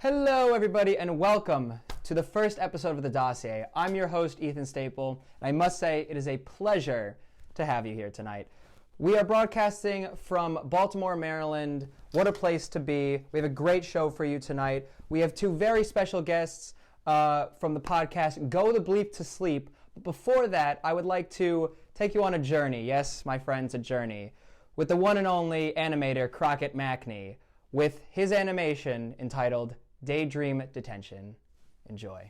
Hello, everybody, and welcome to the first episode of the Dossier. I'm your host, Ethan Staple, and I must say it is a pleasure to have you here tonight. We are broadcasting from Baltimore, Maryland. What a place to be. We have a great show for you tonight. We have two very special guests from the podcast Go the Bleep to Sleep. But before that, I would like to take you on a journey. Yes, my friends, a journey. With the one and only animator Crockett Macnie, with his animation entitled Daydream Detention. Enjoy.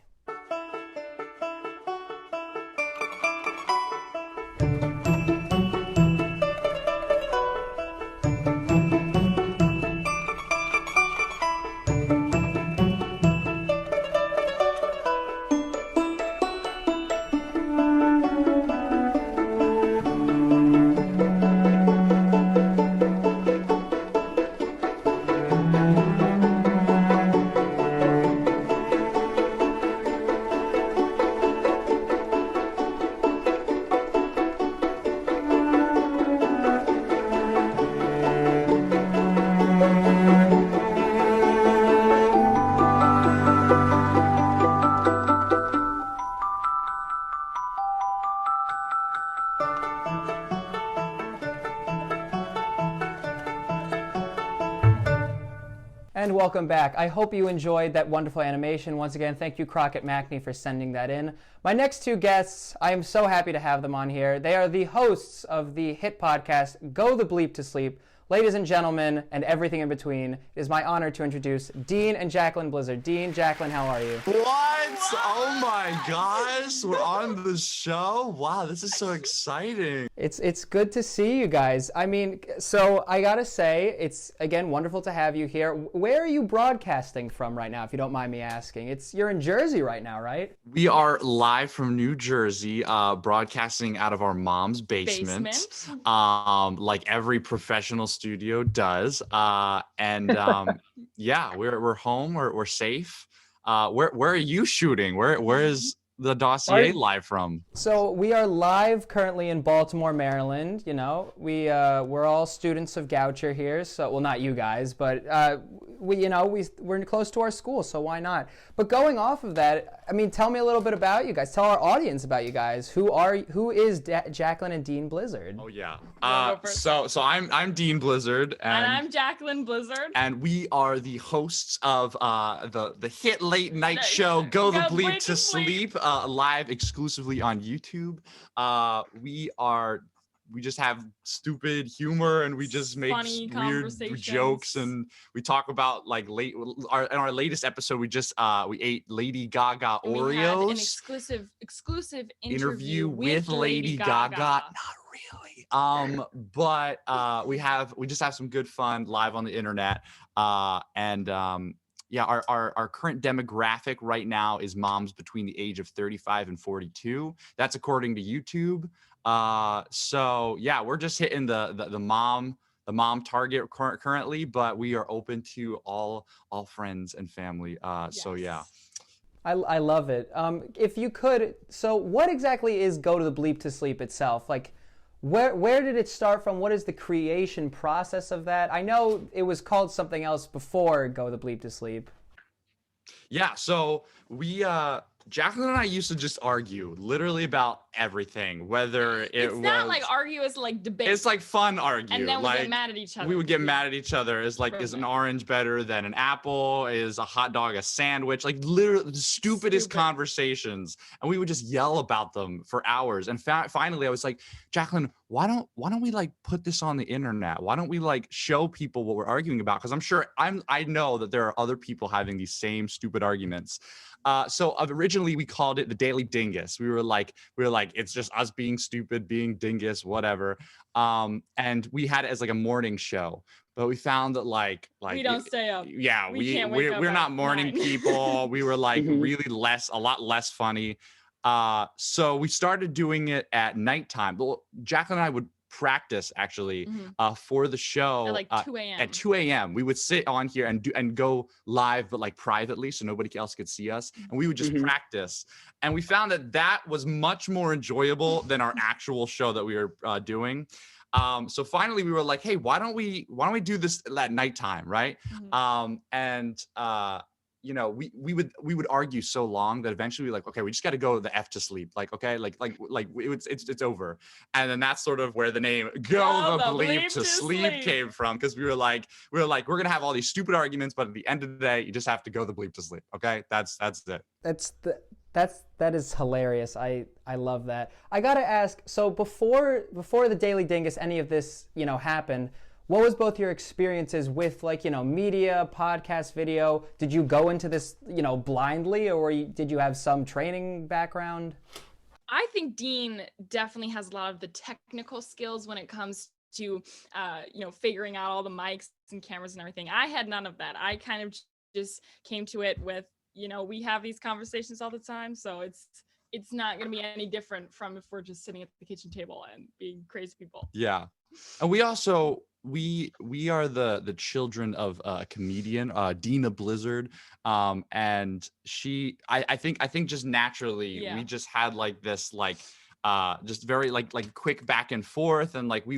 And welcome back. I hope you enjoyed that wonderful animation. Once again, thank you, Crockett Macnie, for sending that in. My next two guests, I am so happy to have them on here. They are the hosts of the hit podcast, Go the Bleep to Sleep. Ladies and gentlemen, and everything in between, it is my honor to introduce Dean and Jacqueline Blizzard. Dean, Jacqueline, how are you? What? Oh my gosh, we're on the show? Wow, this is so exciting. It's good to see you guys. I mean, so I gotta say, it's, again, wonderful to have you here. Where are you broadcasting from right now, if you don't mind me asking? You're in Jersey right now, right? We are live from New Jersey, broadcasting out of our mom's basement. Like every professional studio does. Yeah, we're home, we're safe. Where are you shooting? Where is the Dossier live from? So we are live currently in Baltimore, Maryland. You know, we're all students of Goucher here. So, well, not you guys, but we're close to our school, so why not? But going off of that, I mean, tell me a little bit about you guys. Tell our audience about you guys. Who is Jacqueline and Dean Blizzard? Oh yeah. So I'm Dean Blizzard, and I'm Jacqueline Blizzard, and we are the hosts of the hit late night show Go the Bleep to Sleep, live exclusively on YouTube. We just have stupid humor, and we just make weird jokes, and we talk about like in our latest episode we ate Lady Gaga Oreos. We had an exclusive interview with Lady Gaga. Not really. But we just have some good fun live on the internet. Yeah, our current demographic right now is moms between the age of 35 and 42. That's according to YouTube. So yeah, we're just hitting the mom target currently, but we are open to all friends and family. Yes. So yeah. I love it. If you could, so what exactly is Go to the Bleep to Sleep itself? Like, where did it start from? What is the creation process of that? I know it was called something else before Go the Bleep to Sleep. Yeah, so we Jacqueline and I used to just argue literally about everything, whether it's not like argue, it's like debate. It's like fun argue. And then we get mad at each other. We would get mad at each other. It's like, is an orange better than an apple? Is a hot dog a sandwich? Like literally the stupidest conversations. And we would just yell about them for hours. And finally I was like, Jacqueline, why don't we like put this on the internet? Why don't we like show people what we're arguing about? Because I'm sure I know that there are other people having these same stupid arguments. So originally we called it the Daily Dingus. We were like, it's just us being stupid, being dingus, whatever. And we had it as like a morning show, but we found that like we don't stay up. Yeah, we're not morning people. We were like really a lot less funny. So we started doing it at nighttime. Well, Jacqueline and I would practice actually for the show at like 2 a.m. At 2 a.m. We would sit on here and go live, but like privately, so nobody else could see us, and we would just practice. And we found that was much more enjoyable than our actual show that we were doing. So finally we were like, hey, why don't we do this at nighttime, right? you know, we would argue so long that eventually we're like, okay, we just got to go the F to sleep. Like, okay, it's over. And then that's sort of where the name Go the Bleep to sleep came from. Cause we were like, we're going to have all these stupid arguments, but at the end of the day, you just have to go the bleep to sleep. Okay. That's it. That is hilarious. I love that. I gotta ask, so before the Daily Dingus, any of this, you know, happened, what was both your experiences with, like, you know, media, podcast, video? Did you go into this, you know, blindly, or did you have some training background? I think Dean definitely has a lot of the technical skills when it comes to, you know, figuring out all the mics and cameras and everything. I had none of that. I kind of just came to it with, you know, we have these conversations all the time, so it's not going to be any different from if we're just sitting at the kitchen table and being crazy people. Yeah. And we also, we are the children of a comedian, Dean Blizzard. And I think just naturally, we just had like this, like, just very like quick back and forth, and like we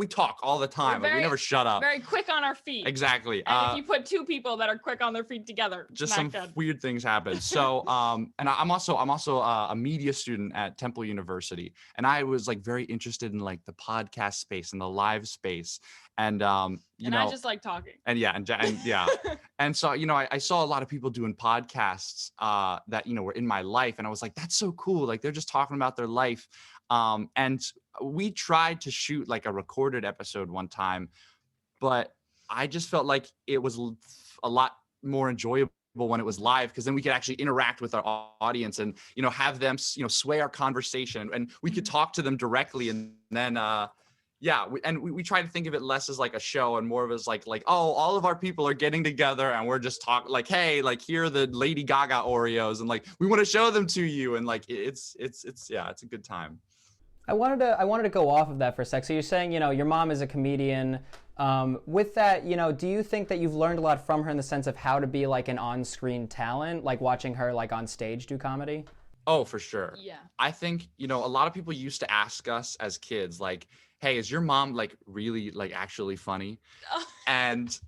talk all the time. Like, we never shut up. Very quick on our feet. Exactly. And if you put two people that are quick on their feet together, just some weird things happen. So and I'm also a media student at Temple University, and I was like very interested in like the podcast space and the live space. And you know, I just like talking. And yeah. And so, you know, I saw a lot of people doing podcasts that, you know, were in my life, and I was like, that's so cool. Like, they're just talking about their life. And we tried to shoot like a recorded episode one time, but I just felt like it was a lot more enjoyable when it was live, because then we could actually interact with our audience and, you know, have them, you know, sway our conversation, and we could talk to them directly. And then we try to think of it less as like a show and more of as like, oh, all of our people are getting together and we're just talking, like, hey, like, here are the Lady Gaga Oreos, and like, we want to show them to you, and like, it's a good time. I wanted to go off of that for a sec. So you're saying, you know, your mom is a comedian. With that, you know, do you think that you've learned a lot from her in the sense of how to be like an on-screen talent, like watching her like on stage do comedy? Oh, for sure. Yeah. I think, you know, a lot of people used to ask us as kids, like, hey, is your mom like really like actually funny? And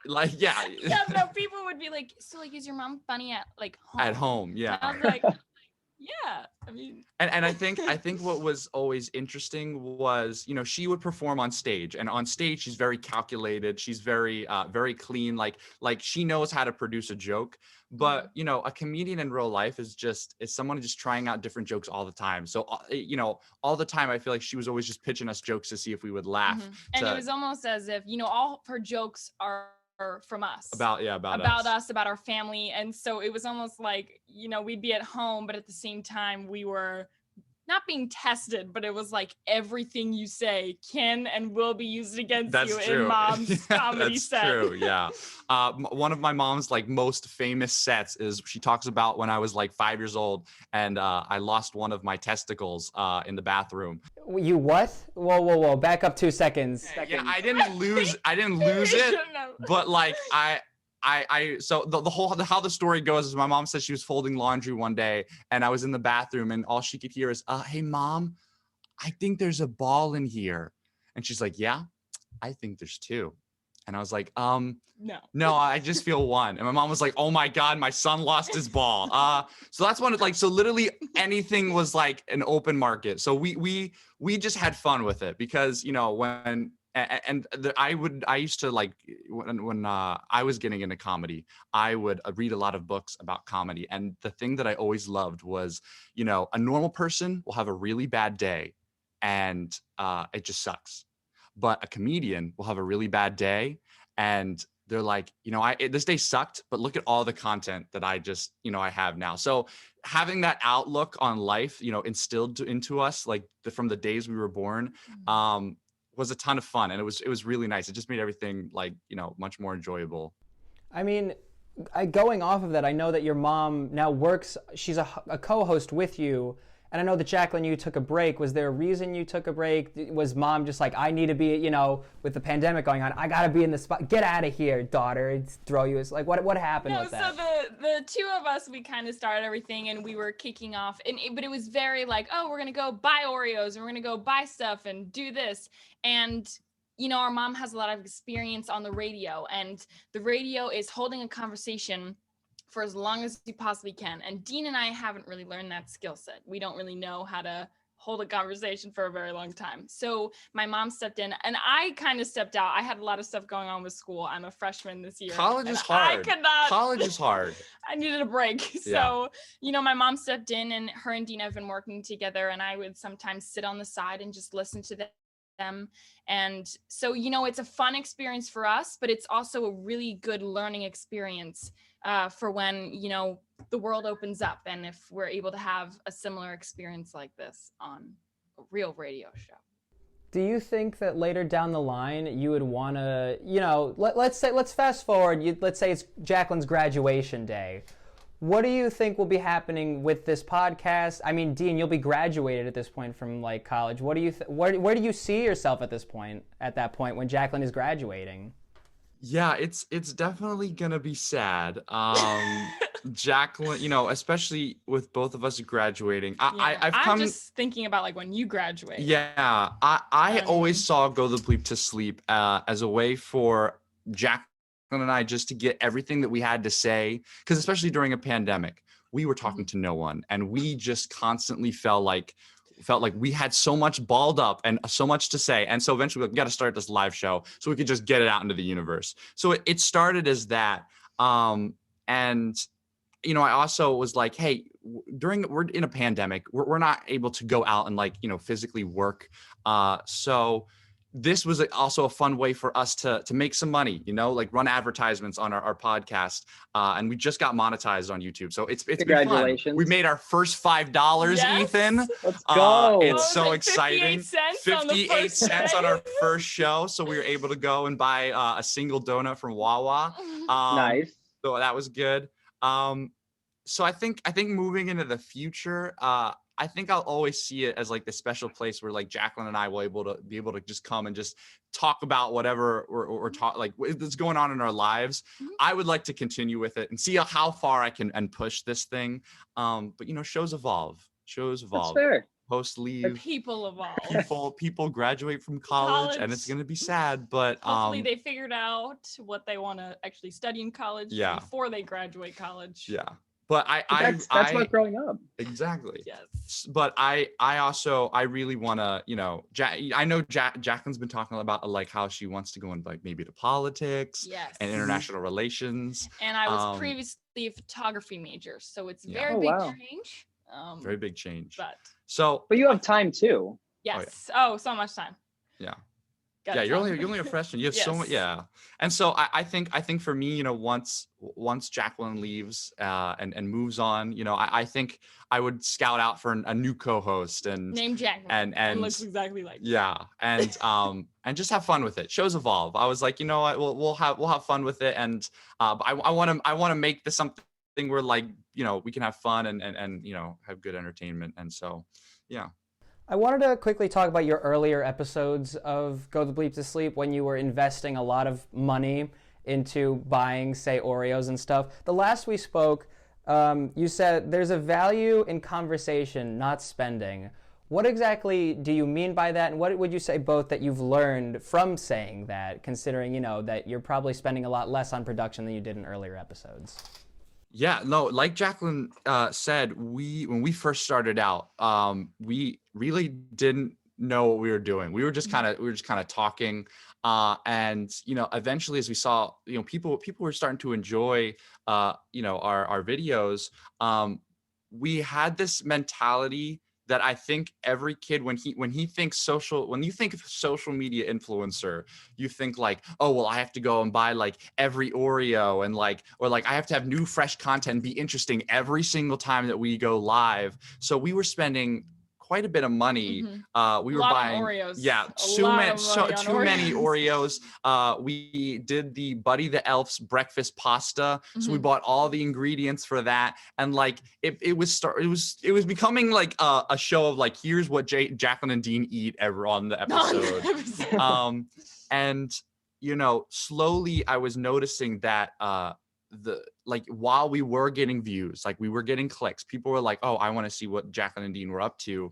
like, yeah. Yeah, no, people would be like, so like, is your mom funny at like home? At home, yeah. And I was like, yeah, I mean. And I think what was always interesting was, you know, she would perform on stage, and on stage she's very calculated. She's very clean. Like she knows how to produce a joke. But, you know, a comedian in real life is someone just trying out different jokes all the time. So, you know, all the time, I feel like she was always just pitching us jokes to see if we would laugh. And it was almost as if, you know, all of her jokes are from us. About us, about our family. And so it was almost like, you know, we'd be at home, but at the same time, we were not being tested, but it was like everything you say can and will be used against you in mom's comedy set. That's true, yeah. One of my mom's like most famous sets is she talks about when I was like 5 years old and I lost one of my testicles in the bathroom. You what? Whoa. Back up 2 seconds. Yeah, I didn't lose it, but like so how the story goes is my mom said she was folding laundry one day and I was in the bathroom and all she could hear is, hey mom, I think there's a ball in here. And she's like, yeah, I think there's two. And I was like, no, I just feel one. And my mom was like, oh my God, my son lost his ball. So that's when so literally anything was like an open market. So we just had fun with it because, you know, I used to like when I was getting into comedy, I would read a lot of books about comedy. And the thing that I always loved was, you know, a normal person will have a really bad day and it just sucks. But a comedian will have a really bad day and they're like, you know, this day sucked, but look at all the content that I just, you know, I have now. So having that outlook on life, you know, instilled into us, like from the days we were born, was a ton of fun. And it was really nice. It just made everything like, you know, much more enjoyable. I mean, going off of that, I know that your mom now works, she's a co-host with you. And I know that Jacqueline, you took a break. Was there a reason you took a break? Was mom just like, I need to be, you know, with the pandemic going on, I got to be in the spot. Get out of here, daughter. It's throw you. It's like, what happened with that? So the two of us, we kind of started everything and we were kicking off. But it was very like, oh, we're going to go buy Oreos and we're going to go buy stuff and do this. And our mom has a lot of experience on the radio, and the radio is holding a conversation for as long as you possibly can. And Dean and I haven't really learned that skill set. We don't really know how to hold a conversation for a very long time. So my mom stepped in, and I kind of stepped out. I had a lot of stuff going on with school. I'm a freshman this year. College is hard. I could not. College is hard. I needed a break. So, my mom stepped in, and her and Dean have been working together, and I would sometimes sit on the side and just listen to them. And so, it's a fun experience for us, but it's also a really good learning experience for when, the world opens up, and if we're able to have a similar experience like this on a real radio show. Do you think that later down the line you would want to, let's fast forward, let's say it's Jacqueline's graduation day. What do you think will be happening with this podcast? I mean, Dean, you'll be graduated at this point from college. What do you where do you see yourself at that point when Jacqueline is graduating? Yeah, it's definitely gonna be sad. Jacqueline, especially with both of us graduating. I'm just thinking about when you graduate. Yeah, I always saw Go the Bleep to Sleep as a way for Jacqueline and I just to get everything that we had to say, because especially during a pandemic, we were talking to no one, and we just constantly felt like we had so much balled up and so much to say. And so eventually we got to start this live show so we could just get it out into the universe. So it started as that. And, I also was like, hey, we're in a pandemic, we're not able to go out and physically work. So this was also a fun way for us to make some money, run advertisements on our podcast. And we just got monetized on YouTube. So it's Congratulations. Been fun. We made our first $5, yes. Ethan. Let's go. It's so exciting. 58 cents on our first show. So we were able to go and buy a single donut from Wawa. Nice. So that was good. So I think moving into the future, I think I'll always see it as the special place where Jacqueline and I will be able to just come and just talk about whatever or talk what's going on in our lives. Mm-hmm. I would like to continue with it and see how far I can and push this thing. But shows evolve. That's fair. Hosts leave. The people evolve. People graduate from college, and it's gonna be sad. But hopefully they figured out what they want to actually study in college before they graduate college. Yeah. But that's about growing up. Exactly. Yes. But I really want to, I know Jacqueline's been talking about how she wants to go in maybe to politics and international relations. And I was previously a photography major, so it's very change. Very big change. But you have time too. Yes. Oh, so much time. Yeah. Yeah, you're only a freshman. You have so much. Yeah, and so I think for me, once Jacqueline leaves and moves on, I think I would scout out for a new co-host and name Jacqueline and looks exactly like and just have fun with it. Shows evolve. I was like, we'll have fun with it, and I want to make this something where we can have fun and have good entertainment, and so yeah. I wanted to quickly talk about your earlier episodes of Go the Bleep to Sleep when you were investing a lot of money into buying, say, Oreos and stuff. The last we spoke, you said there's a value in conversation, not spending. What exactly do you mean by that? And what would you say both that you've learned from saying that, considering, that you're probably spending a lot less on production than you did in earlier episodes? Yeah, no, like Jacqueline said, when we first started out, we really didn't know what we were doing. We were just kind of talking, and eventually, as we saw, people were starting to enjoy, our videos. We had this mentality that I think every kid, when you think of social media influencer, you think oh, well, I have to go and buy every Oreo and or I have to have new fresh content and be interesting every single time that we go live. So we were spending quite a bit of money. We were buying Oreos. Too many Oreos. We did the Buddy the Elf's breakfast pasta, so we bought all the ingredients for that, and it was becoming a show of here's what Jacqueline and Dean eat ever on the episode. And slowly I was noticing that while we were getting views, we were getting clicks, people were oh, I want to see what Jacqueline and Dean were up to.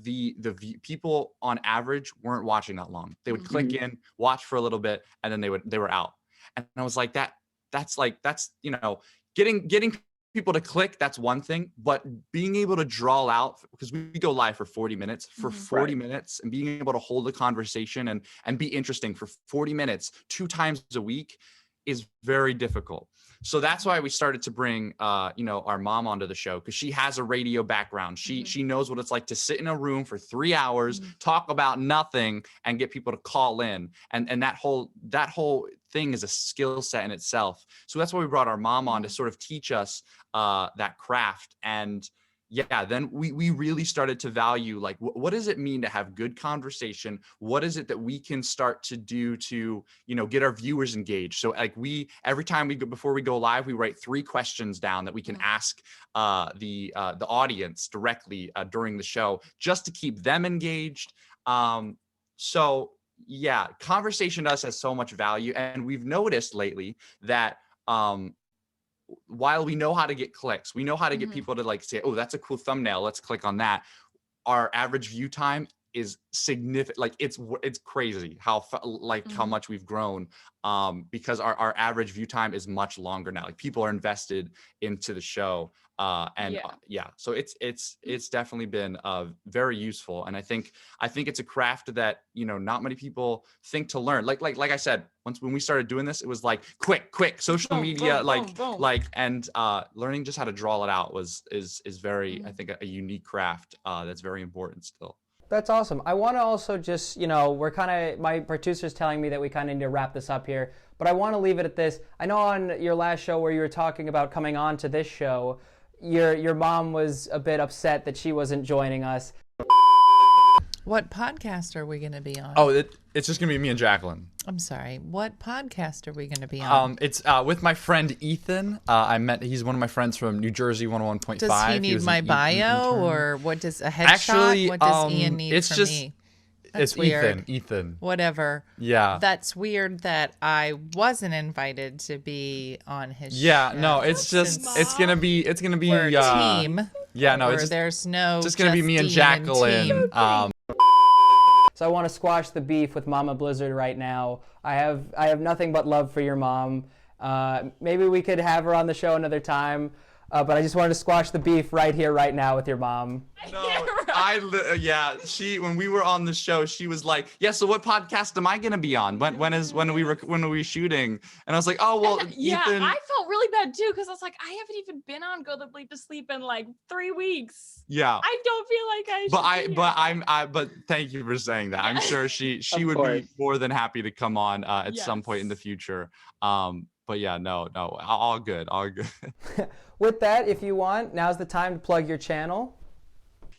people on average weren't watching that long. They would click in, watch for a little bit, and then they were out. And I was like, that's getting people to click, that's one thing, but being able to draw out, because we go live for 40 minutes, minutes, and being able to hold a conversation and be interesting for 40 minutes 2 times a week is very difficult. So that's why we started to bring our mom onto the show, because she has a radio background. She knows what it's like to sit in a room for 3 hours, talk about nothing, and get people to call in. And that whole thing is a skill set in itself. So that's why we brought our mom on to sort of teach us that craft. And then we really started to value, like, what does it mean to have good conversation? What is it that we can start to do to, get our viewers engaged? So like every time before we go live, we write 3 questions down that we can ask the audience directly during the show, just to keep them engaged. Conversation to us has so much value. And we've noticed lately that, while we know how to get clicks, we know how to get people to like say, oh, that's a cool thumbnail, let's click on that. Our average view time is significant. Like it's crazy how much we've grown, because our average view time is much longer now. Like people are invested into the show. So it's definitely been very useful. And I think it's a craft that, not many people think to learn. Like I said, when we started doing this, it was like quick social media, and learning just how to draw it out is very, I think, a unique craft that's very important still. That's awesome. I want to also just, my producer's telling me that we kind of need to wrap this up here, but I want to leave it at this. I know on your last show where you were talking about coming on to this show, your mom was a bit upset that she wasn't joining us. What podcast are we going to be on? Oh, it's just going to be me and Jacqueline. I'm sorry. What podcast are we going to be on? It's with my friend Ethan. He's one of my friends from New Jersey 101.5. Does he need my bio or what does a headshot? Actually, what does Ian need from me? That's it's weird. Ethan. Whatever. Yeah. That's weird that I wasn't invited to be on his show. Yeah, no, it's gonna be we're a team. Yeah, no, there's no just gonna be me and Jacqueline. So I want to squash the beef with Mama Blizzard right now. I have nothing but love for your mom. Maybe we could have her on the show another time. But I just wanted to squash the beef right here, right now with your mom. No, when we were on the show, she was like, yeah, so what podcast am I going to be on? When are we shooting? And I was like, oh, well, yeah, Ethan. I felt really bad too, because I was like, I haven't even been on Go the Bleep to Sleep in like 3 weeks. Yeah. I don't feel like I should. But thank you for saying that. I'm sure she would be more than happy to come on at some point in the future. But yeah, no, all good. With that, if you want, now's the time to plug your channel.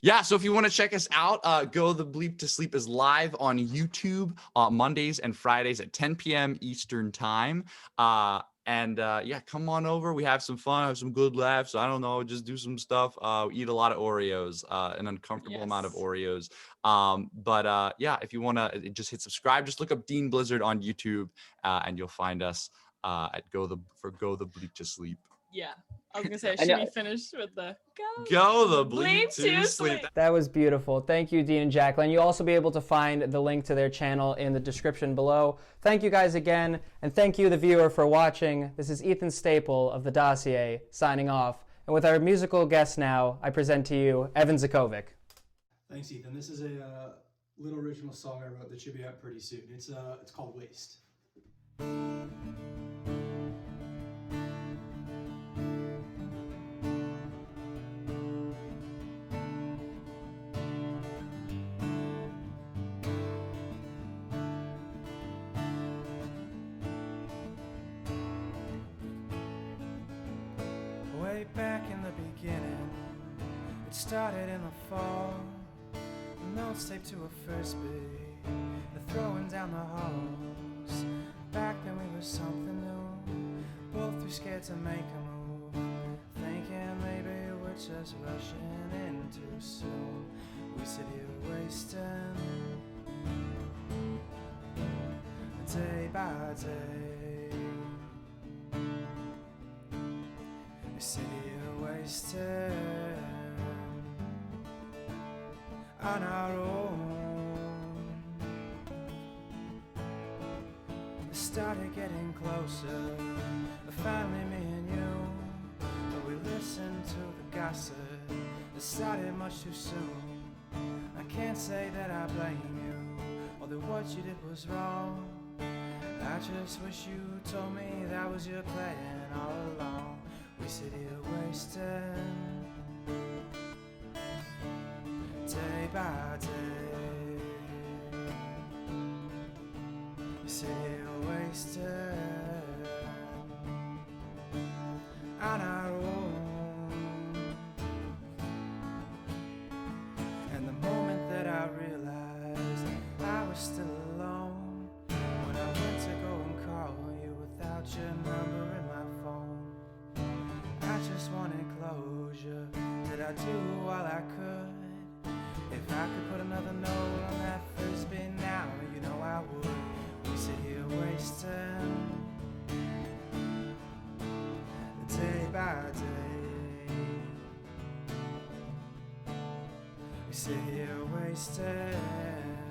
Yeah, so if you want to check us out, Go the Bleep to Sleep is live on YouTube Mondays and Fridays at 10 p.m. Eastern time. Come on over. We have some fun, have some good laughs. I don't know, just do some stuff. Eat a lot of Oreos, an uncomfortable amount of Oreos. If you want to just hit subscribe, just look up Dean Blizzard on YouTube, and you'll find us at Go the Bleep to Sleep. Yeah, I was gonna say, should we finish with the Go the Bleep to Sleep? That was beautiful. Thank you, Dean and Jacqueline. You'll also be able to find the link to their channel in the description below. Thank you guys again, and thank you, the viewer, for watching. This is Ethan Staple of the Dossier signing off. And with our musical guest now, I present to you Evan Zakovic. Thanks, Ethan. This is a little original song I wrote that should be out pretty soon. It's called Waste. Way back in the beginning, it started in the fall. Notes taped to a frisbee, the throwing down the halls. Back then we were something new, both too scared to make a move, thinking maybe we're just rushing in too soon. We sit here wasting day by day. We sit here wasting. on our own. It started getting closer, finally me and you. But we listened to the gossip, it started much too soon. I can't say that I blame you, although what you did was wrong. I just wish you told me that was your plan all along. We sit here wasting day by day. We sit here wasting on our own. And the moment that I realized I was still alone, when I went to go and call you without your number in my phone, I just wanted closure. Did I do all I could? If I could put another note on that first bit now, you know I would. We sit here wasting day by day. We sit here wasting